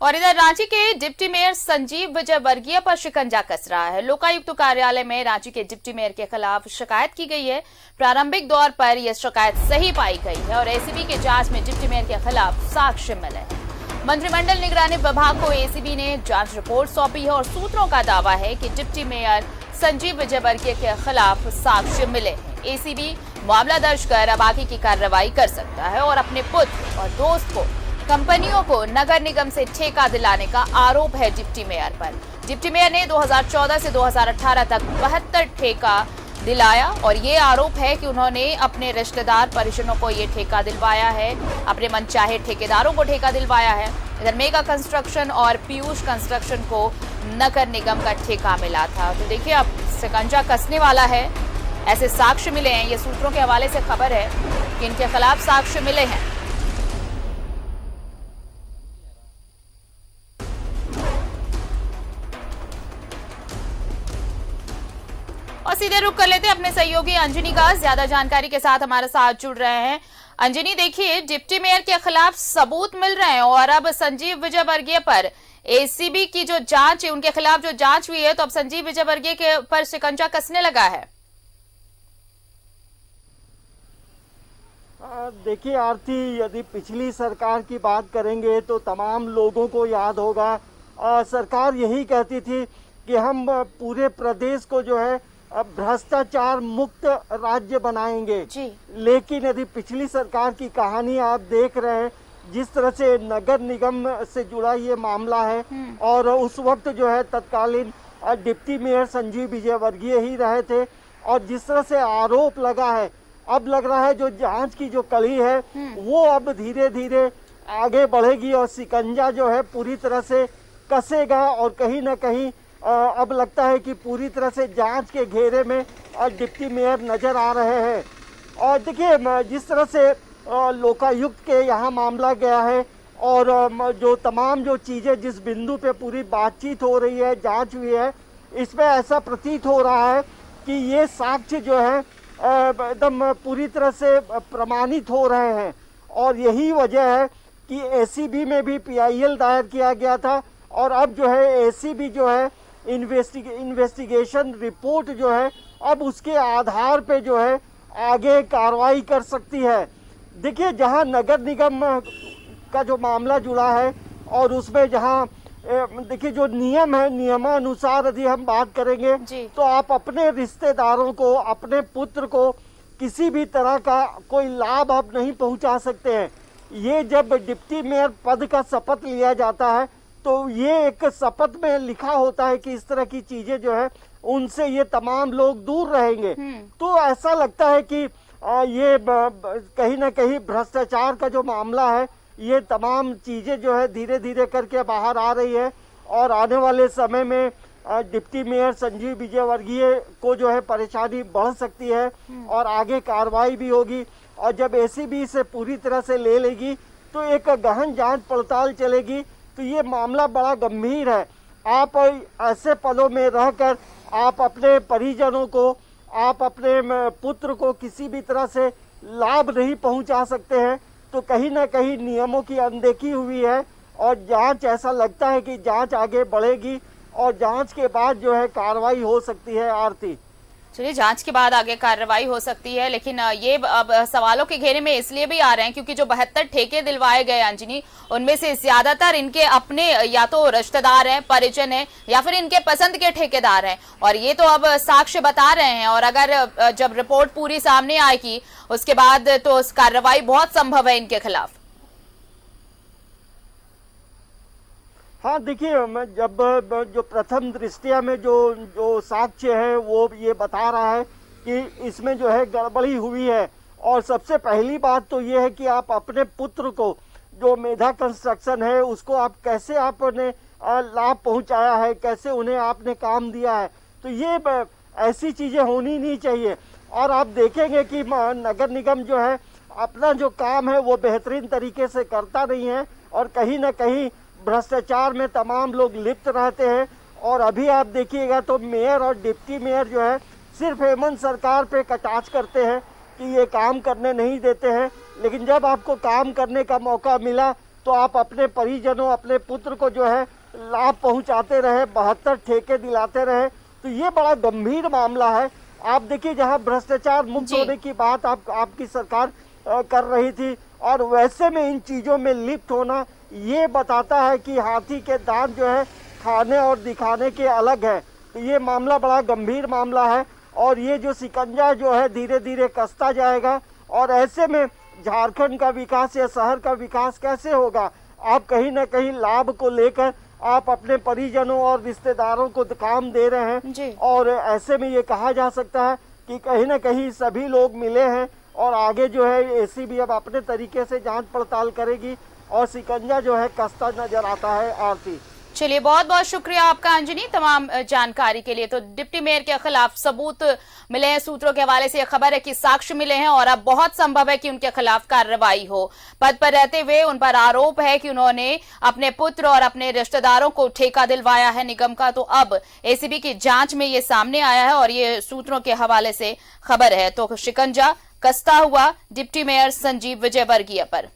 और इधर रांची के डिप्टी मेयर संजीव विजयवर्गीय पर शिकंजा कस रहा है। लोकायुक्त कार्यालय में रांची के डिप्टी मेयर के खिलाफ शिकायत की गई है। प्रारंभिक दौर पर यह शिकायत सही पाई गई है और एसीबी की जांच में डिप्टी मेयर के खिलाफ साक्ष्य मिले हैं। मंत्रिमंडल निगरानी विभाग को एसीबी ने जांच रिपोर्ट सौंपी है और सूत्रों का दावा है कि डिप्टी मेयर संजीव विजयवर्गीय के खिलाफ साक्ष्य मिले हैं। एसीबी मामला दर्ज कर अब आगे की कार्रवाई कर सकता है और अपने पुत्र और दोस्त को कंपनियों को नगर निगम से ठेका दिलाने का आरोप है डिप्टी मेयर पर। डिप्टी मेयर ने 2014 से 2018 तक 72 ठेका दिलाया और ये आरोप है कि उन्होंने अपने रिश्तेदार परिजनों को ये ठेका दिलवाया है, अपने मनचाहे ठेकेदारों को ठेका दिलवाया है। इधर मेगा कंस्ट्रक्शन और पीयूष कंस्ट्रक्शन को नगर निगम का ठेका मिला था। तो देखिए अब शिकंजा कसने वाला है। ऐसे साक्ष्य मिले हैं, ये सूत्रों के हवाले से खबर है कि इनके खिलाफ साक्ष्य मिले हैं। और सीधे रुक कर लेते हैं अपने सहयोगी अंजनी का, ज्यादा जानकारी के साथ हमारे साथ जुड़ रहे हैं। अंजनी, देखिए डिप्टी मेयर के खिलाफ सबूत मिल रहे हैं और अब संजीव विजयवर्गीय पर एसीबी की जो जांच है, उनके खिलाफ जो जांच हुई है, तो अब संजीव विजयवर्गीय के पर शिकंजा कसने लगा है। देखिए आरती, यदि पिछली सरकार की बात करेंगे तो तमाम लोगों को याद होगा सरकार यही कहती थी कि हम पूरे प्रदेश को जो है भ्रष्टाचार मुक्त राज्य बनाएंगे जी। लेकिन यदि पिछली सरकार की कहानी आप देख रहे हैं, जिस तरह से नगर निगम से जुड़ा ये मामला है और उस वक्त जो है तत्कालीन डिप्टी मेयर संजीव विजयवर्गीय ही रहे थे और जिस तरह से आरोप लगा है, अब लग रहा है जो जांच की जो कड़ी है वो अब धीरे धीरे आगे बढ़ेगी और शिकंजा जो है पूरी तरह से कसेगा और कहीं ना कहीं अब लगता है कि पूरी तरह से जांच के घेरे में डिप्टी मेयर नजर आ रहे हैं। और देखिए जिस तरह से लोकायुक्त के यहाँ मामला गया है और जो तमाम जो चीज़ें जिस बिंदु पे पूरी बातचीत हो रही है, जांच हुई है, इसमें ऐसा प्रतीत हो रहा है कि ये साक्ष्य जो है एकदम पूरी तरह से प्रमाणित हो रहे हैं और यही वजह है कि एसीबी में भी पीआईएल दायर किया गया था और अब जो है एसीबी जो है इन्वेस्टिगेशन रिपोर्ट जो है अब उसके आधार पे जो है आगे कार्रवाई कर सकती है। देखिए जहां नगर निगम का जो मामला जुड़ा है और उसमें जहां देखिए जो नियम है, नियमानुसार यदि हम बात करेंगे तो आप अपने रिश्तेदारों को, अपने पुत्र को किसी भी तरह का कोई लाभ आप नहीं पहुंचा सकते हैं। ये जब डिप्टी मेयर पद का शपथ लिया जाता है तो ये एक शपथ में लिखा होता है कि इस तरह की चीजें जो है उनसे ये तमाम लोग दूर रहेंगे। तो ऐसा लगता है कि ये कहीं ना कहीं भ्रष्टाचार का जो मामला है, ये तमाम चीजें जो है धीरे धीरे करके बाहर आ रही है और आने वाले समय में डिप्टी मेयर संजीव विजयवर्गीय को जो है परेशानी बढ़ सकती है और आगे कार्रवाई भी होगी और जब एसीबी से पूरी तरह से ले लेगी तो एक गहन जांच पड़ताल चलेगी। तो ये मामला बड़ा गंभीर है। आप ऐसे पलों में रहकर आप अपने परिजनों को, आप अपने पुत्र को किसी भी तरह से लाभ नहीं पहुंचा सकते हैं, तो कहीं ना कहीं नियमों की अनदेखी हुई है और जांच, ऐसा लगता है कि जांच आगे बढ़ेगी और जांच के बाद जो है कार्रवाई हो सकती है। आरती, चलिए जांच के बाद आगे कार्रवाई हो सकती है, लेकिन ये अब सवालों के घेरे में इसलिए भी आ रहे हैं क्योंकि जो 72 ठेके दिलवाए गए अंजनी, उनमें से ज्यादातर इनके अपने या तो रिश्तेदार हैं, परिजन हैं या फिर इनके पसंद के ठेकेदार हैं और ये तो अब साक्ष्य बता रहे हैं और अगर जब रिपोर्ट पूरी सामने आएगी उसके बाद तो कार्रवाई बहुत संभव है इनके खिलाफ। हाँ देखिए, जब जो प्रथम दृष्टया में जो साक्ष्य है वो ये बता रहा है कि इसमें जो है गड़बड़ी हुई है और सबसे पहली बात तो ये है कि आप अपने पुत्र को, जो मेधा कंस्ट्रक्शन है, उसको आप कैसे आपने लाभ पहुंचाया है, कैसे उन्हें आपने काम दिया है, तो ये ऐसी चीजें होनी नहीं चाहिए। और आप देखेंगे कि नगर निगम जो है अपना जो काम है वो बेहतरीन तरीके से करता नहीं है और कहीं ना कहीं भ्रष्टाचार में तमाम लोग लिप्त रहते हैं। और अभी आप देखिएगा तो मेयर और डिप्टी मेयर जो है सिर्फ हेमंत सरकार पे कटाक्ष करते हैं कि ये काम करने नहीं देते हैं, लेकिन जब आपको काम करने का मौका मिला तो आप अपने परिजनों, अपने पुत्र को जो है लाभ पहुंचाते रहे, 72 ठेके दिलाते रहे। तो ये बड़ा गंभीर मामला है। आप देखिए, जहां भ्रष्टाचार मुक्त जी। होने की बात आपकी सरकार कर रही थी, और वैसे में इन चीजों में लिप्त होना, ये बताता है कि हाथी के दांत जो है खाने और दिखाने के अलग है। तो ये मामला बड़ा गंभीर मामला है, और ये जो शिकंजा जो है धीरे धीरे कसता जाएगा, और ऐसे में झारखंड का विकास या शहर का विकास कैसे होगा? आप कहीं ना कहीं लाभ को लेकर आप अपने परिजनों और रिश्तेदारों को काम दे रहे हैं, जी। और ऐसे में ये कहा जा सकता है कि कहीं ना कहीं सभी लोग मिले हैं, और आगे जो है एसीबी अब अपने तरीके से जांच पड़ताल करेगी, और शिकंजा जो है कसता नजर आता है। आरती, चलिए, बहुत बहुत शुक्रिया आपका अंजनी तमाम जानकारी के लिए। तो डिप्टी मेयर के खिलाफ सबूत मिले हैं, सूत्रों के हवाले से यह खबर है कि साक्ष्य मिले हैं, और अब बहुत संभव है कि उनके खिलाफ कार्रवाई हो। पद पर रहते हुए उन पर आरोप है कि उन्होंने अपने पुत्र और अपने रिश्तेदारों को ठेका दिलवाया है निगम का। तो अब एसीबी की जांच में ये सामने आया है, और ये सूत्रों के हवाले से खबर है। तो शिकंजा कसता हुआ डिप्टी मेयर संजीव विजयवर्गीय पर।